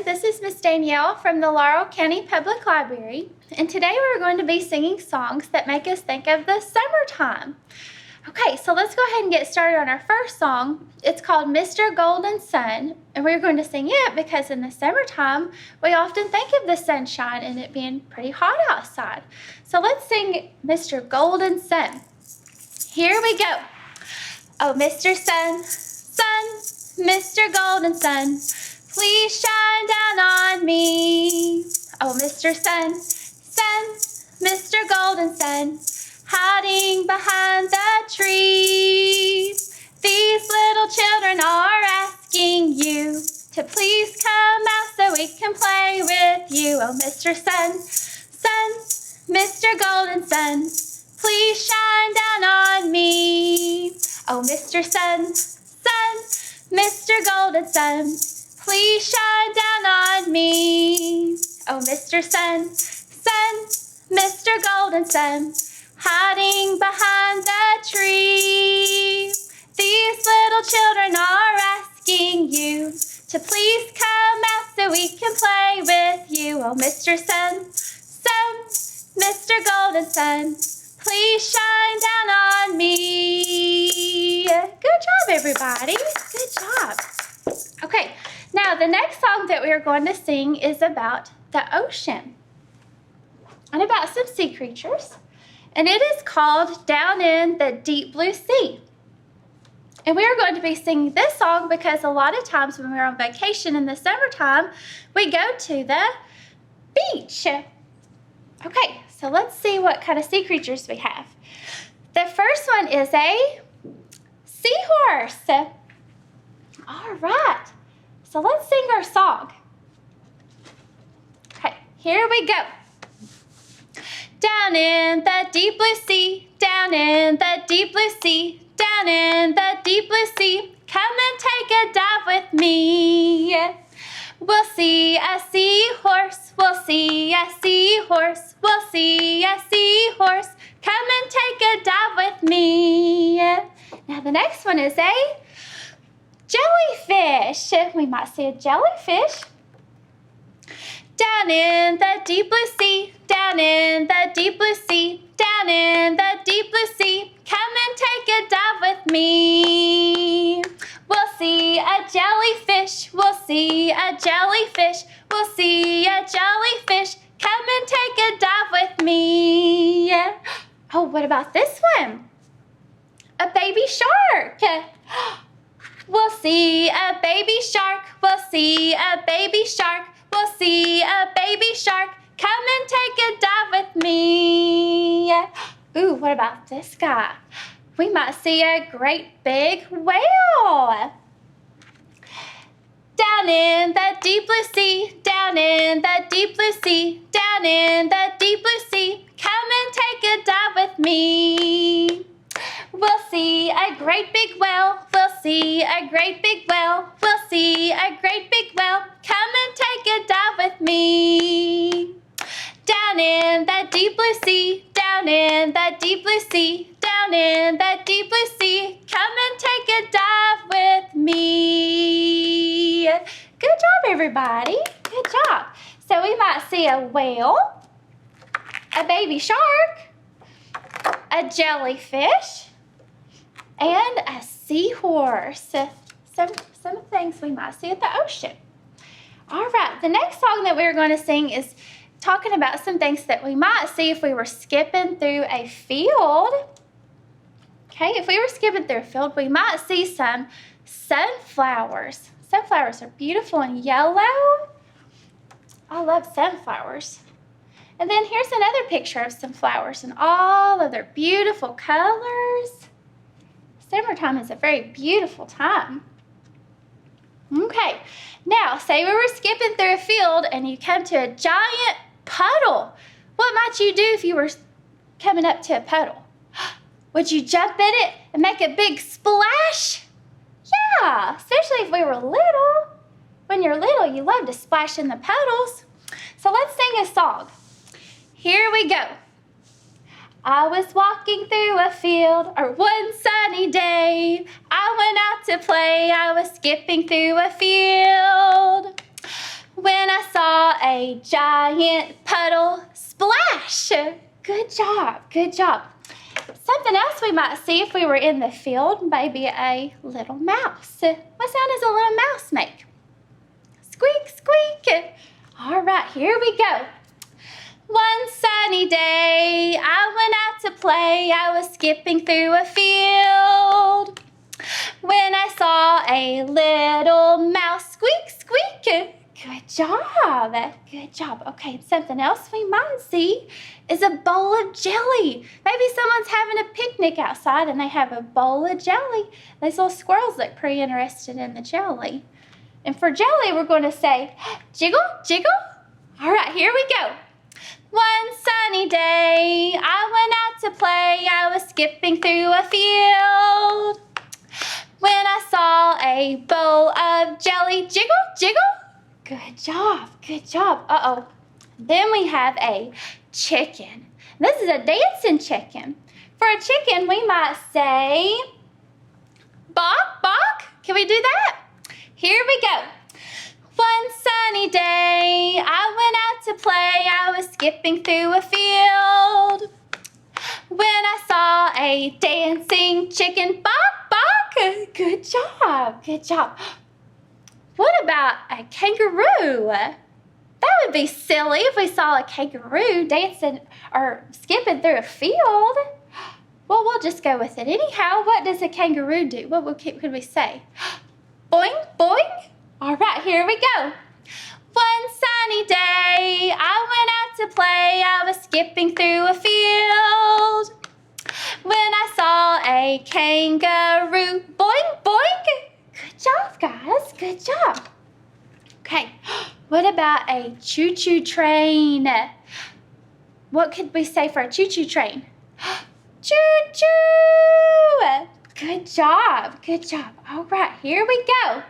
this is Miss Danielle from the Laurel County Public Library, and today we're going to be singing songs that make us think of the summertime. Okay, so let's go ahead and get started on our first song. It's called Mr. Golden Sun, and we're going to sing it because in the summertime, we often think of the sunshine and it being pretty hot outside. So let's sing Mr. Golden Sun. Here we go. Oh, Mr. Sun, Sun, Mr. Golden Sun, please shine down on me. Oh, Mr. Sun, Sun, Mr. Golden Sun, hiding behind the trees. These little children are asking you to please come out so we can play with you. Oh, Mr. Sun, Sun, Mr. Golden Sun, please shine down on me. Oh, Mr. Sun, Sun, Mr. Golden Sun, please shine down on me. Oh, Mr. Sun, Sun, Mr. Golden Sun, hiding behind the trees. These little children are asking you to please come out so we can play with you. Oh, Mr. Sun, Sun, Mr. Golden Sun, please shine down on me. Good job, everybody. Good job. Okay, now the next song that we are going to sing is about the ocean and about some sea creatures. And it is called Down in the Deep Blue Sea. And we are going to be singing this song because a lot of times when we're on vacation in the summertime, we go to the beach. Okay, so let's see what kind of sea creatures we have. The first one is a seahorse. All right, so let's sing our song. Okay, here we go. Down in the deep blue sea, down in the deep blue sea, down in the deep blue sea, come and take a dive with me. We'll see a seahorse, we'll see a seahorse, we'll see a seahorse, come and take a dive with me. Now the next one is a jellyfish. We might see a jellyfish. Down in the deep blue sea, down in the deep blue sea, down in the deep blue sea, come and take a dive with me. We'll see a jellyfish, we'll see a jellyfish, we'll see a jellyfish, come and take a dive with me. Oh, what about this one? A baby shark. We'll see a baby shark, we'll see a baby shark, we'll see a baby shark, come and take a dive with me. Ooh, what about this guy? We might see a great big whale. Down in the deep blue sea, down in the deep blue sea, down in the deep blue sea, come and take a dive with me. We'll see a great big whale, we'll see a great big whale, we'll see a great big whale, come and take a dive with me. Down in the deep blue sea, down in the deep blue sea, down in the deep blue sea, come and take a dive with me. Good job, everybody. Good job. So we might see a whale, a baby shark, a jellyfish, and a seahorse. Some things we might see at the ocean. All right, the next song that we're going to sing is talking about some things that we might see if we were skipping through a field. Okay, if we were skipping through a field, we might see some sunflowers. Sunflowers are beautiful and yellow. I love sunflowers. And then here's another picture of some flowers and all of their beautiful colors. Summertime is a very beautiful time. Okay, now say we were skipping through a field and you come to a giant puddle. What might you do if you were coming up to a puddle? Would you jump in it and make a big splash? Yeah, especially if we were little. When you're little, you love to splash in the puddles. So let's sing a song. Here we go. I was walking through a field, or one sunny day. I went out to play, I was skipping through a field. When I saw a giant puddle splash. Good job, good job. Something else we might see if we were in the field, maybe a little mouse. What sound does a little mouse make? Squeak, squeak. All right, here we go. One sunny day, I went out to play. I was skipping through a field when I saw a little mouse. Squeak, squeak. Good job. Good job. Okay, something else we might see is a bowl of jelly. Maybe someone's having a picnic outside and they have a bowl of jelly. These little squirrels look pretty interested in the jelly. And for jelly, we're going to say, jiggle, jiggle. All right, here we go. One sunny day, I went out to play. I was skipping through a field when I saw a bowl of jelly. Jiggle, jiggle. Good job, good job. Uh-oh. Then we have a chicken. This is a dancing chicken. For a chicken, we might say, bok, bok. Can we do that? Here we go. One sunny day, I went out to play. I was skipping through a field when I saw a dancing chicken. Bok, bok. Good job, good job. What about a kangaroo? That would be silly if we saw a kangaroo dancing or skipping through a field. Well, we'll just go with it. Anyhow, what does a kangaroo do? What could we say? Boing, boing. All right, here we go. One sunny day, I went out to play. I was skipping through a field when I saw a kangaroo. Boing, boing. Good job, guys. Good job. Okay, what about a choo-choo train? What could we say for a choo-choo train? Choo-choo! Good job. Good job. All right, here we go.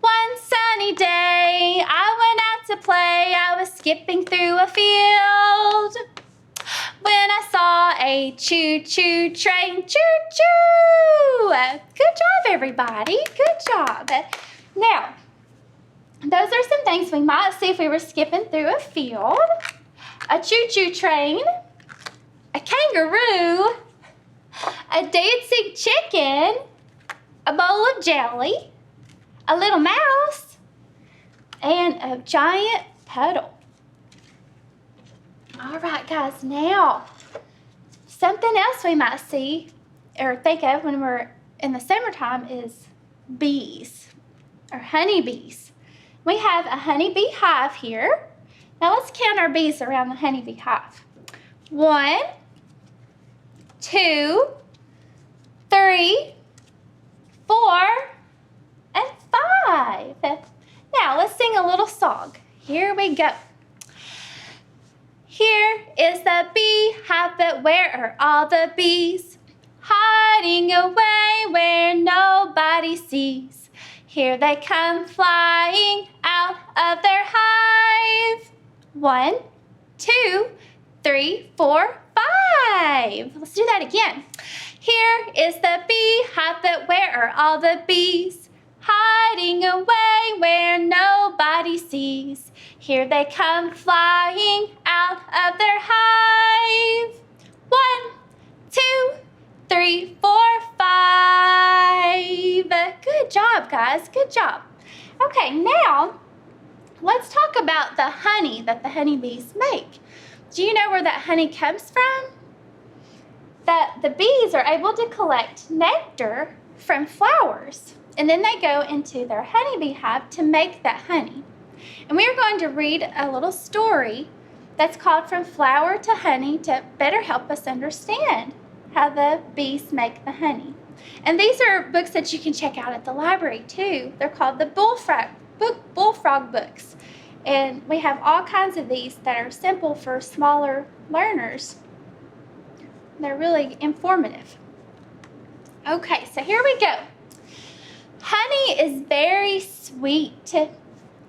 One sunny day, I went out to play. I was skipping through a field when I saw a choo-choo train. Choo-choo! Good job, everybody. Good job. Now, those are some things we might see if we were skipping through a field. A choo-choo train, a kangaroo, a dancing chicken, a bowl of jelly, a little mouse, and a giant puddle. All right, guys, now something else we might see or think of when we're in the summertime is bees or honeybees. We have a honeybee hive here. Now let's count our bees around the honeybee hive. 1, 2, 3, 4, and 5. Now let's sing a little song. Here we go. Here is the beehive, but where are all the bees? Hiding away where nobody sees. Here they come flying out of their hive. 1, 2, 3, 4, 5. Let's do that again. Here is the beehive, but where are all the bees? Hiding away where nobody sees. Here they come flying out of their hive. 1, 2, 3, 4, 5. Good job, guys. Good job. Okay, now let's talk about the honey that the honeybees make. Do you know where that honey comes from? That the bees are able to collect nectar from flowers, and then they go into their honeybee hive to make that honey. And we are going to read a little story that's called From Flower to Honey to better help us understand how the bees make the honey. And these are books that you can check out at the library too. They're called the Bullfrog books. And we have all kinds of these that are simple for smaller learners. They're really informative. Okay, so here we go. Honey is very sweet.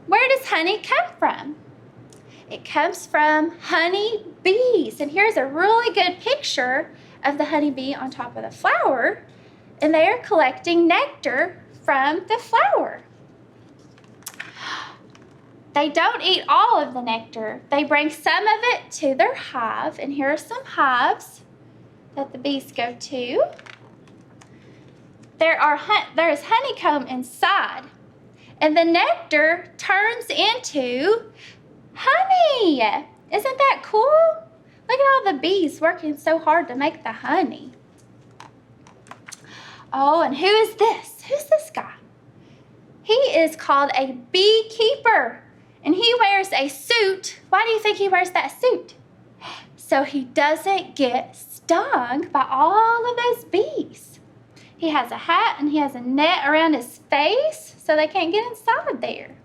Where does honey come from? It comes from honey bees. And here's a really good picture of the honeybee on top of the flower. And they are collecting nectar from the flower. they don't eat all of the nectar. They bring some of it to their hive, and here are some hives that the bees go to. There is honeycomb inside, and the nectar turns into honey. Isn't that cool? Look at all the bees working so hard to make the honey. Oh, and who is this? Who's this guy? He is called a beekeeper, and he wears a suit. Why do you think he wears that suit? So he doesn't get stung by all of those bees. He has a hat and he has a net around his face so they can't get inside there.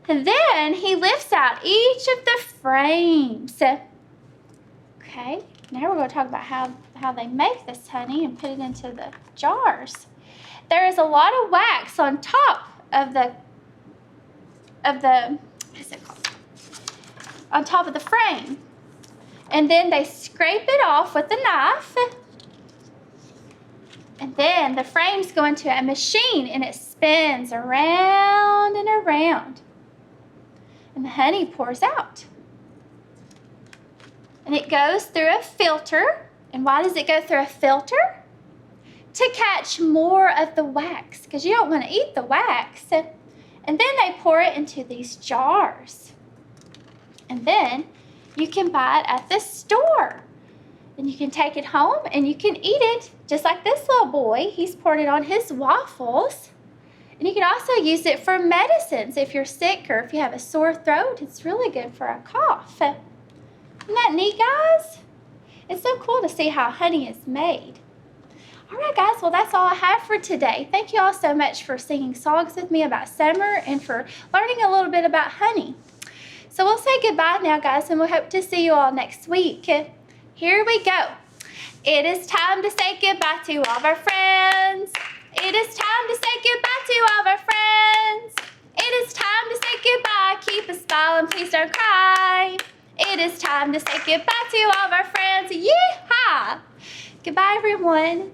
And then he lifts out each of the frames. Okay, now we're going to talk about how they make this honey and put it into the jars. There is a lot of wax on top of the what is it called? On top of the frame. And then they scrape it off with a knife. And then the frames go into a machine and it spins around and around. And the honey pours out. And it goes through a filter. And why does it go through a filter? To catch more of the wax, because you don't want to eat the wax. And then they pour it into these jars. And then you can buy it at the store. And you can take it home and you can eat it just like this little boy. He's poured it on his waffles. And you can also use it for medicines if you're sick or if you have a sore throat. It's really good for a cough. Isn't that neat, guys? It's so cool to see how honey is made. All right, guys, well, that's all I have for today. Thank you all so much for singing songs with me about summer and for learning a little bit about honey. So we'll say goodbye now, guys, and we hope to see you all next week. Here we go. It is time to say goodbye to all of our friends. It is time to say goodbye to all of our friends. It is time to say goodbye. Keep a smile and please don't cry. It is time to say goodbye to all of our friends. Yeehaw! Goodbye, everyone.